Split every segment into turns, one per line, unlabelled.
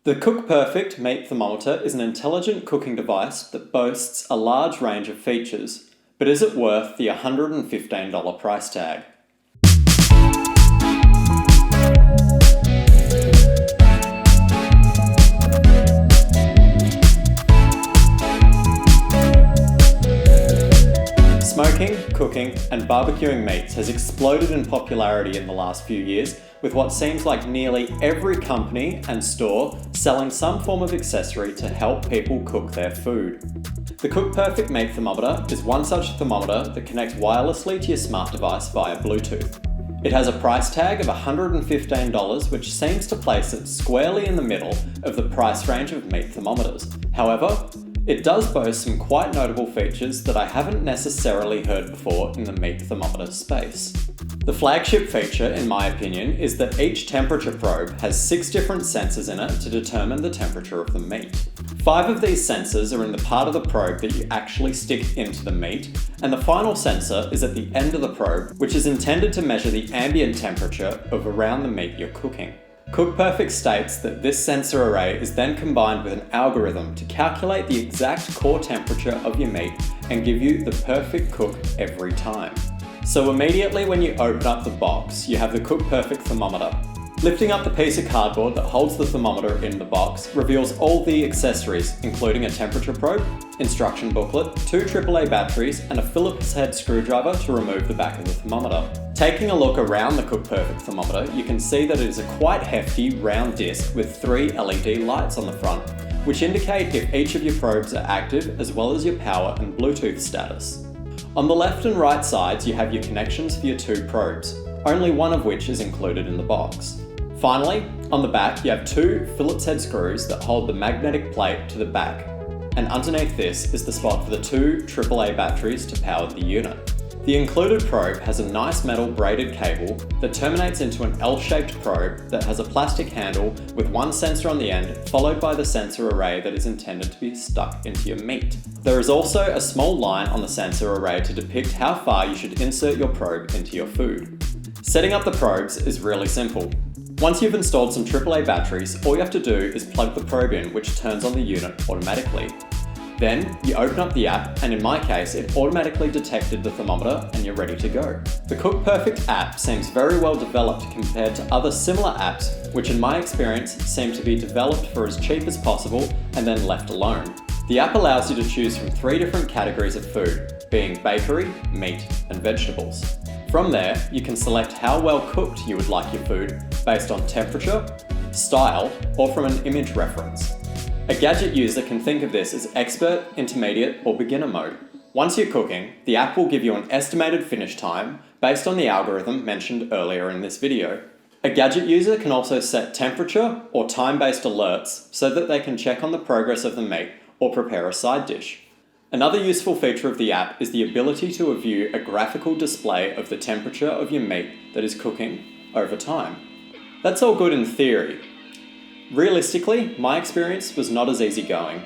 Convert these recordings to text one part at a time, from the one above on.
The Cook Perfect Meat Thermometer is an intelligent cooking device that boasts a large range of features, but is it worth the $115 price tag? Smoking, cooking, and barbecuing meats has exploded in popularity in the last few years, with what seems like nearly every company and store selling some form of accessory to help people cook their food. The Cook Perfect Meat Thermometer is one such thermometer that connects wirelessly to your smart device via Bluetooth. It has a price tag of $115, which seems to place it squarely in the middle of the price range of meat thermometers. However, it does boast some quite notable features that I haven't necessarily heard before in the meat thermometer space. The flagship feature, in my opinion, is that each temperature probe has 6 different sensors in it to determine the temperature of the meat. 5 of these sensors are in the part of the probe that you actually stick into the meat, and the final sensor is at the end of the probe, which is intended to measure the ambient temperature of around the meat you're cooking. Cook Perfect states that this sensor array is then combined with an algorithm to calculate the exact core temperature of your meat and give you the perfect cook every time. So immediately when you open up the box, you have the Cook Perfect thermometer. Lifting up the piece of cardboard that holds the thermometer in the box reveals all the accessories, including a temperature probe, instruction booklet, 2 AAA batteries, and a Phillips head screwdriver to remove the back of the thermometer. Taking a look around the Cook Perfect thermometer, you can see that it is a quite hefty round disc with 3 LED lights on the front, which indicate if each of your probes are active, as well as your power and Bluetooth status. On the left and right sides, you have your connections for your 2 probes, only one of which is included in the box. Finally, on the back, you have 2 Phillips head screws that hold the magnetic plate to the back, and underneath this is the spot for the 2 AAA batteries to power the unit. The included probe has a nice metal braided cable that terminates into an L-shaped probe that has a plastic handle with one sensor on the end, followed by the sensor array that is intended to be stuck into your meat. There is also a small line on the sensor array to depict how far you should insert your probe into your food. Setting up the probes is really simple. Once you've installed some AAA batteries, all you have to do is plug the probe in, which turns on the unit automatically. Then, you open up the app, and in my case, it automatically detected the thermometer and you're ready to go. The Cook Perfect app seems very well developed compared to other similar apps, which in my experience seem to be developed for as cheap as possible and then left alone. The app allows you to choose from 3 different categories of food, being bakery, meat, and vegetables. From there, you can select how well cooked you would like your food based on temperature, style, or from an image reference. A gadget user can think of this as expert, intermediate, or beginner mode. Once you're cooking, the app will give you an estimated finish time based on the algorithm mentioned earlier in this video. A gadget user can also set temperature or time-based alerts so that they can check on the progress of the meat or prepare a side dish. Another useful feature of the app is the ability to view a graphical display of the temperature of your meat that is cooking over time. That's all good in theory. Realistically, my experience was not as easy going.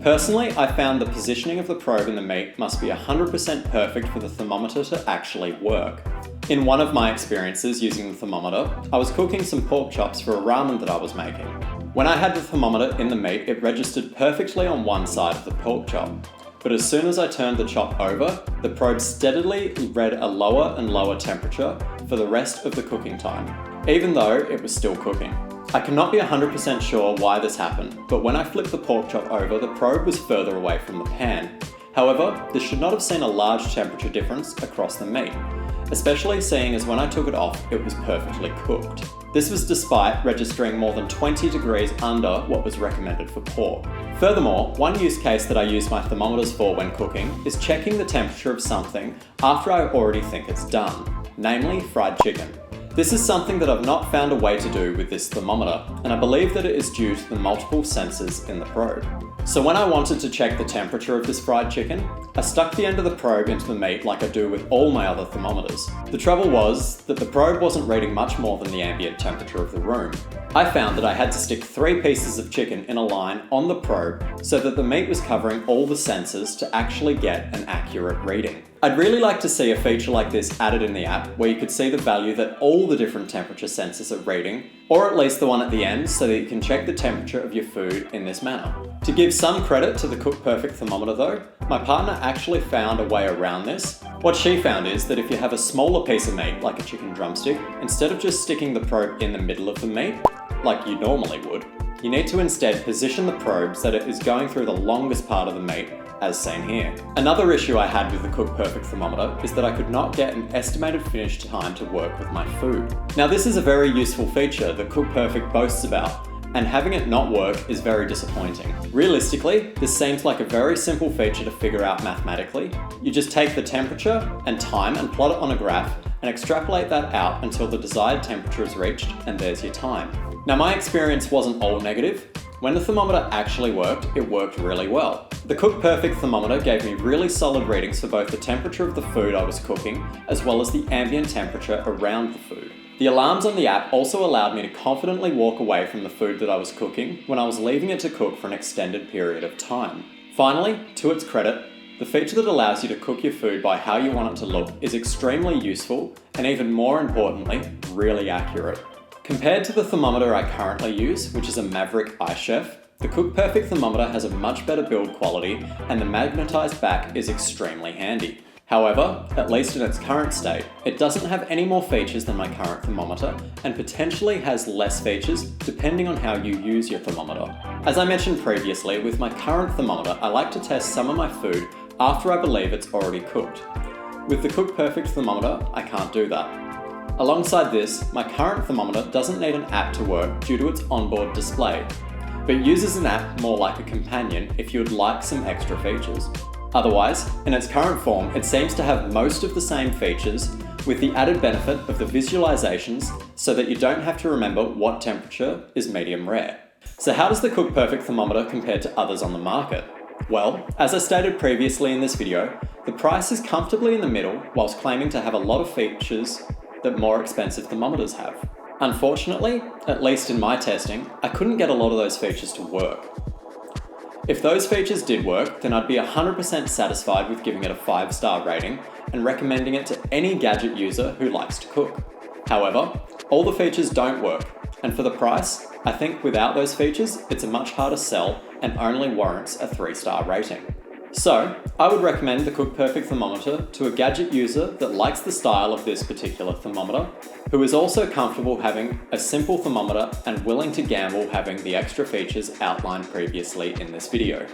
Personally, I found the positioning of the probe in the meat must be 100% perfect for the thermometer to actually work. In one of my experiences using the thermometer, I was cooking some pork chops for a ramen that I was making. When I had the thermometer in the meat, it registered perfectly on one side of the pork chop. But as soon as I turned the chop over, the probe steadily read a lower and lower temperature for the rest of the cooking time, even though it was still cooking. I cannot be 100% sure why this happened, but when I flipped the pork chop over, the probe was further away from the pan. However, this should not have seen a large temperature difference across the meat, especially seeing as when I took it off, it was perfectly cooked. This was despite registering more than 20 degrees under what was recommended for pork. Furthermore, one use case that I use my thermometers for when cooking is checking the temperature of something after I already think it's done, namely fried chicken. This is something that I've not found a way to do with this thermometer, and I believe that it is due to the multiple sensors in the probe. So when I wanted to check the temperature of this fried chicken, I stuck the end of the probe into the meat like I do with all my other thermometers. The trouble was that the probe wasn't reading much more than the ambient temperature of the room. I found that I had to stick 3 pieces of chicken in a line on the probe so that the meat was covering all the sensors to actually get an accurate reading. I'd really like to see a feature like this added in the app where you could see the value that all the different temperature sensors are reading, or at least the one at the end so that you can check the temperature of your food in this manner. To give some credit to the Cook Perfect thermometer though, my partner actually found a way around this. What she found is that if you have a smaller piece of meat, like a chicken drumstick, instead of just sticking the probe in the middle of the meat, like you normally would, you need to instead position the probe so that it is going through the longest part of the meat, as seen here. Another issue I had with the Cook Perfect thermometer is that I could not get an estimated finish time to work with my food. Now this is a very useful feature that Cook Perfect boasts about, and having it not work is very disappointing. Realistically, this seems like a very simple feature to figure out mathematically. You just take the temperature and time and plot it on a graph and extrapolate that out until the desired temperature is reached, and there's your time. Now my experience wasn't all negative. When the thermometer actually worked, it worked really well. The Cook Perfect thermometer gave me really solid readings for both the temperature of the food I was cooking, as well as the ambient temperature around the food. The alarms on the app also allowed me to confidently walk away from the food that I was cooking when I was leaving it to cook for an extended period of time. Finally, to its credit, the feature that allows you to cook your food by how you want it to look is extremely useful and, even more importantly, really accurate. Compared to the thermometer I currently use, which is a Maverick iChef, the Cook Perfect thermometer has a much better build quality and the magnetized back is extremely handy. However, at least in its current state, it doesn't have any more features than my current thermometer and potentially has less features depending on how you use your thermometer. As I mentioned previously, with my current thermometer, I like to test some of my food after I believe it's already cooked. With the Cook Perfect thermometer, I can't do that. Alongside this, my current thermometer doesn't need an app to work due to its onboard display, but uses an app more like a companion if you would like some extra features. Otherwise, in its current form, it seems to have most of the same features with the added benefit of the visualizations so that you don't have to remember what temperature is medium rare. So how does the Cook Perfect thermometer compare to others on the market? Well, as I stated previously in this video, the price is comfortably in the middle whilst claiming to have a lot of features that more expensive thermometers have. Unfortunately, at least in my testing, I couldn't get a lot of those features to work. If those features did work, then I'd be 100% satisfied with giving it a 5-star rating and recommending it to any gadget user who likes to cook. However, all the features don't work, and for the price, I think without those features, it's a much harder sell and only warrants a 3-star rating. So, I would recommend the Cook Perfect thermometer to a gadget user that likes the style of this particular thermometer, who is also comfortable having a simple thermometer and willing to gamble having the extra features outlined previously in this video.